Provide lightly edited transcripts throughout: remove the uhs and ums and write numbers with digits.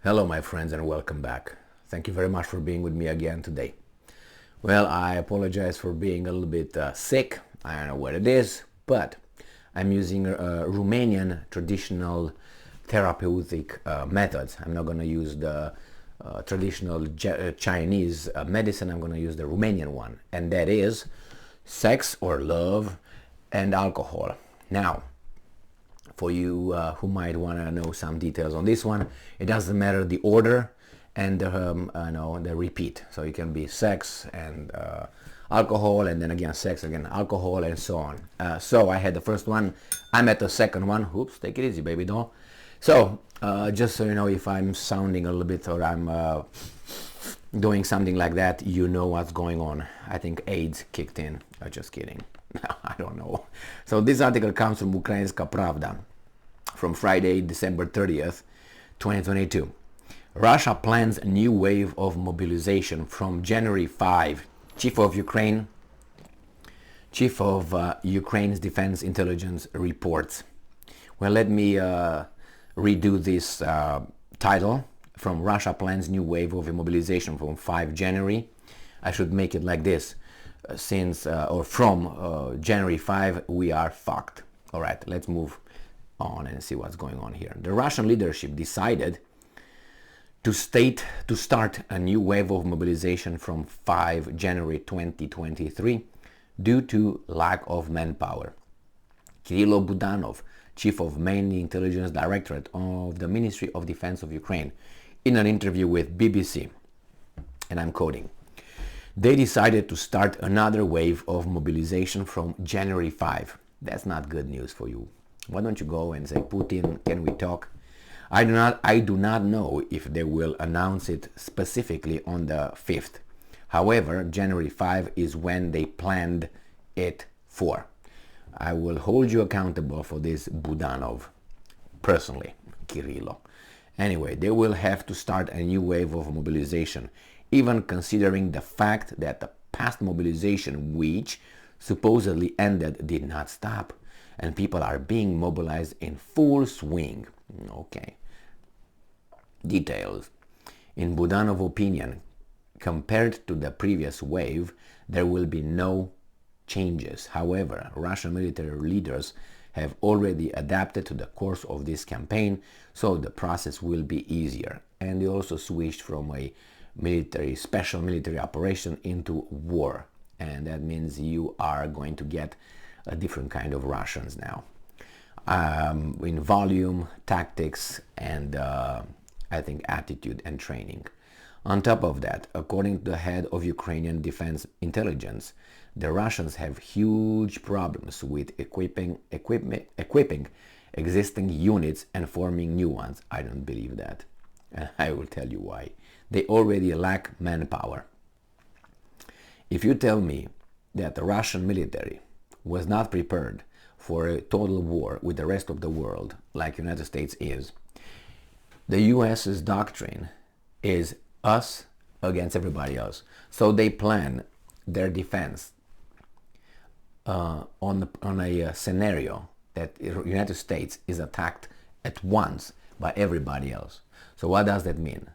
Hello my friends and welcome back. Thank you very much for being with me again today. Well, I apologize for being a little bit sick. I don't know what it is, but I'm using Romanian traditional therapeutic methods. I'm not going to use the traditional Chinese medicine. I'm going to use the Romanian one, and that is sex or love and alcohol. Now, for you who might want to know some details on this one, it doesn't matter the order and the repeat. So it can be sex and alcohol, and then again sex, again alcohol, and so on. So I had the first one. I'm at the second one. Oops, take it easy, baby doll. So just so you know, if I'm sounding a little bit or I'm doing something like that, you know what's going on. I think AIDS kicked in. Just kidding. I don't know. So this article comes from Ukrainska Pravda from Friday, December 30th, 2022. Russia plans a new wave of mobilization from January 5. Chief of Ukraine's Defense Intelligence reports. Well, let me redo this title. From Russia plans new wave of mobilization from 5 January. I should make it like this. From January 5, we are fucked. All right, let's move on and see what's going on here. The Russian leadership decided to start a new wave of mobilization from 5 January 2023 due to lack of manpower. Kirill Budanov, chief of main intelligence directorate of the Ministry of Defense of Ukraine, in an interview with BBC, and I'm quoting, they decided to start another wave of mobilization from January 5. That's not good news for you. Why don't you go and say, Putin, can we talk? I do not know if they will announce it specifically on the 5th. However, January 5 is when they planned it for. I will hold you accountable for this, Budanov, personally, Kirilo. Anyway, they will have to start a new wave of mobilization, even considering the fact that the past mobilization, which supposedly ended, did not stop, and people are being mobilized in full swing. Okay. Details. In Budanov's opinion, compared to the previous wave, there will be no changes. However, Russian military leaders have already adapted to the course of this campaign, so the process will be easier. And they also switched from a special military operation into war, and that means you are going to get a different kind of Russians now, in volume, tactics, and I think attitude and training. On top of that, according to the head of Ukrainian Defense Intelligence, the Russians have huge problems with equipping existing units and forming new ones. I don't believe that, and I will tell you why. They already lack manpower. If you tell me that the Russian military was not prepared for a total war with the rest of the world like the United States is, the US's doctrine is us against everybody else. So they plan their defense on a scenario that the United States is attacked at once by everybody else. So what does that mean?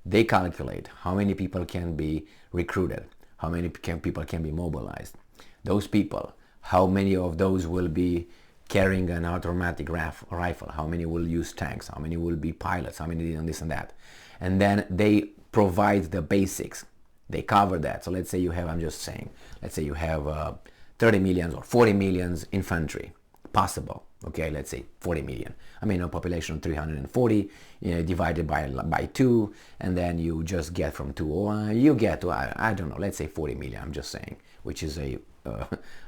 They calculate how many people can be recruited, how many people can be mobilized. Those people, how many of those will be carrying an automatic rifle, how many will use tanks, how many will be pilots, how many this and that. And then they provide the basics. They cover that. So let's say you have, I'm just saying, let's say you have 30 million or 40 million infantry. Possible. Okay, let's say 40 million. I mean, a population of 340, divided by 2, and then you just get from 2, you get to, I don't know, let's say 40 million, I'm just saying, which is a,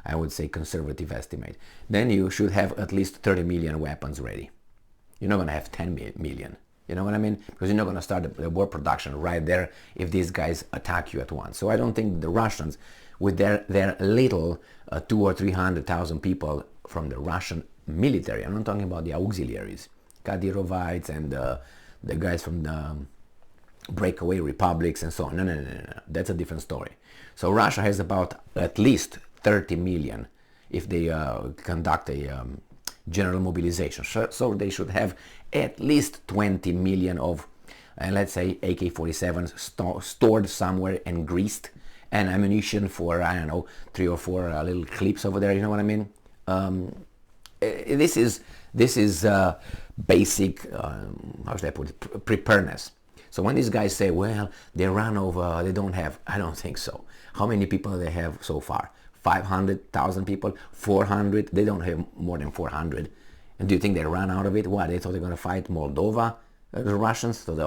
I would say, conservative estimate. Then you should have at least 30 million weapons ready. You're not going to have 10 million. You know what I mean? Because you're not going to start the war production right there if these guys attack you at once. So I don't think the Russians, with their little 200,000 or 300,000 people from the Russian military, I'm not talking about the auxiliaries, Kadyrovites and the guys from the breakaway republics and so on. No. That's a different story. So Russia has about at least 30 million if they conduct a general mobilization. So they should have at least 20 million of and let's say AK-47s stored somewhere and greased, and ammunition for, I don't know, 3 or 4 little clips over there, you know what I mean? This is basic, how should I put it, preparedness. So when these guys say, well, they ran over, they don't have, I don't think so. How many people do they have so far? 500,000 people? 400? They don't have more than 400. And do you think they ran out of it? What, they thought they're going to fight Moldova, the Russians? So they,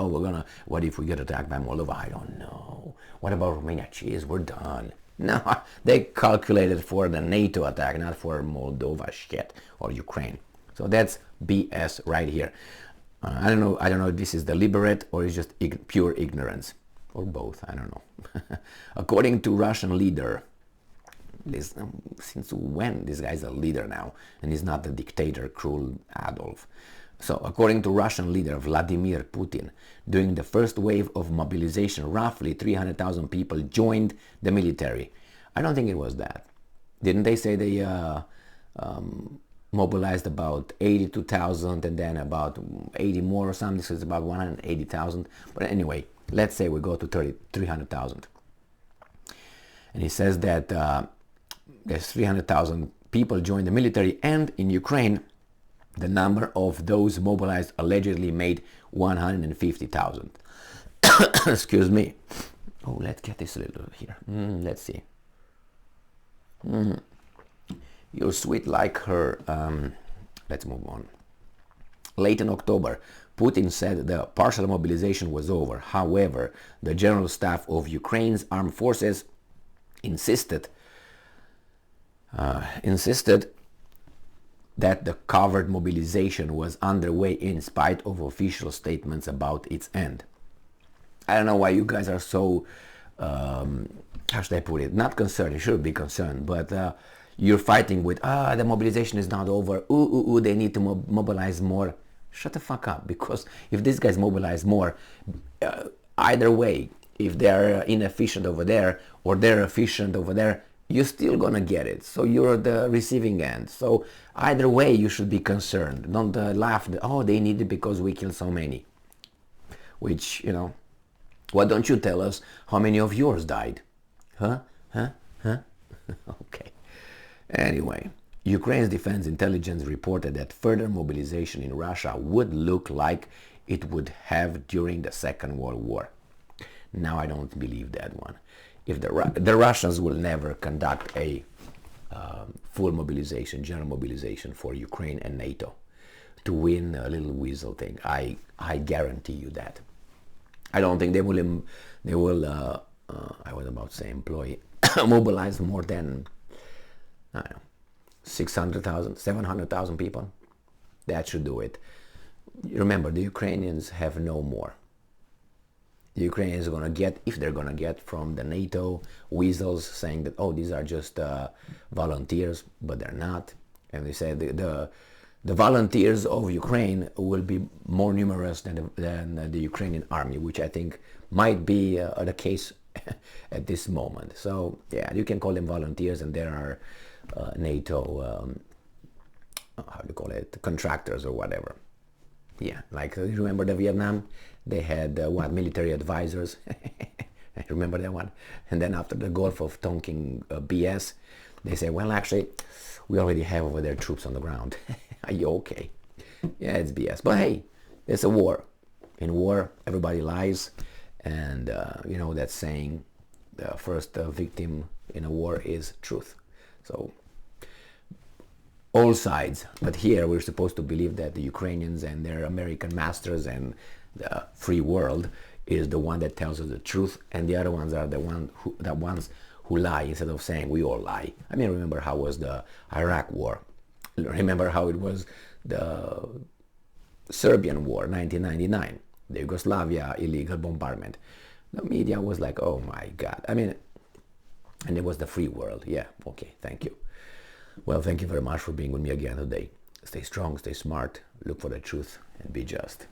what if we get attacked by Moldova? I don't know. What about Romania? Jeez, we're done. No, they calculated for the NATO attack, not for Moldova shit or Ukraine. So that's BS right here. I don't know if this is deliberate or it's just pure ignorance, or both, I don't know. According to Russian leader, since when this guy's a leader now and he's not the dictator, cruel Adolf. So according to Russian leader Vladimir Putin, during the first wave of mobilization, roughly 300,000 people joined the military. I don't think it was that. Didn't they say they mobilized about 82,000 and then about 80 more or something? So it's about 180,000. But anyway, let's say we go to 300,000. And he says that there's 300,000 people joined the military, and in Ukraine, the number of those mobilized allegedly made 150,000. Excuse me. Oh, let's get this a little here. Let's see. You're sweet like her. Let's move on. Late in October, Putin said the partial mobilization was over. However, the General Staff of Ukraine's armed forces insisted that the covered mobilization was underway in spite of official statements about its end. I don't know why you guys are so, how should I put it, not concerned. You should be concerned, but you're fighting with, the mobilization is not over, they need to mobilize more. Shut the fuck up, because if these guys mobilize more, either way, if they're inefficient over there or they're efficient over there, you're still gonna get it. So you're the receiving end. So either way, you should be concerned. Don't laugh, they need it because we killed so many. Which, why don't you tell us how many of yours died? Huh? Okay. Anyway, Ukraine's defense intelligence reported that further mobilization in Russia would look like it would have during the Second World War. Now I don't believe that one. If the Russians will never conduct a full mobilization, general mobilization for Ukraine and NATO to win a little weasel thing. I guarantee you that. I don't think they will. I was about to say employ, mobilize more than, I don't know, 600,000, 700,000 people. That should do it. Remember, the Ukrainians have no more. The Ukrainians are going to get, if they're going to get from the NATO weasels saying that, these are just volunteers, but they're not. And they say the volunteers of Ukraine will be more numerous than the Ukrainian army, which I think might be the case at this moment. So, yeah, you can call them volunteers, and there are NATO, how do you call it, contractors or whatever. Yeah, like you remember the Vietnam? They had military advisors. I remember that one. And then after the Gulf of Tonkin BS, they say, well, actually, we already have over there troops on the ground. Are you okay? Yeah, it's BS. But hey, it's a war. In war, everybody lies. And that saying, the first victim in a war is truth. So all sides, but here we're supposed to believe that the Ukrainians and their American masters and the free world is the one that tells us the truth, and the other ones are the ones who lie instead of saying we all lie. I mean, remember how was the Iraq war? Remember how it was the Serbian war, 1999, the Yugoslavia illegal bombardment. The media was like, oh my God. I mean, and it was the free world. Yeah, okay, thank you. Well, thank you very much for being with me again today. Stay strong, stay smart, look for the truth, and be just.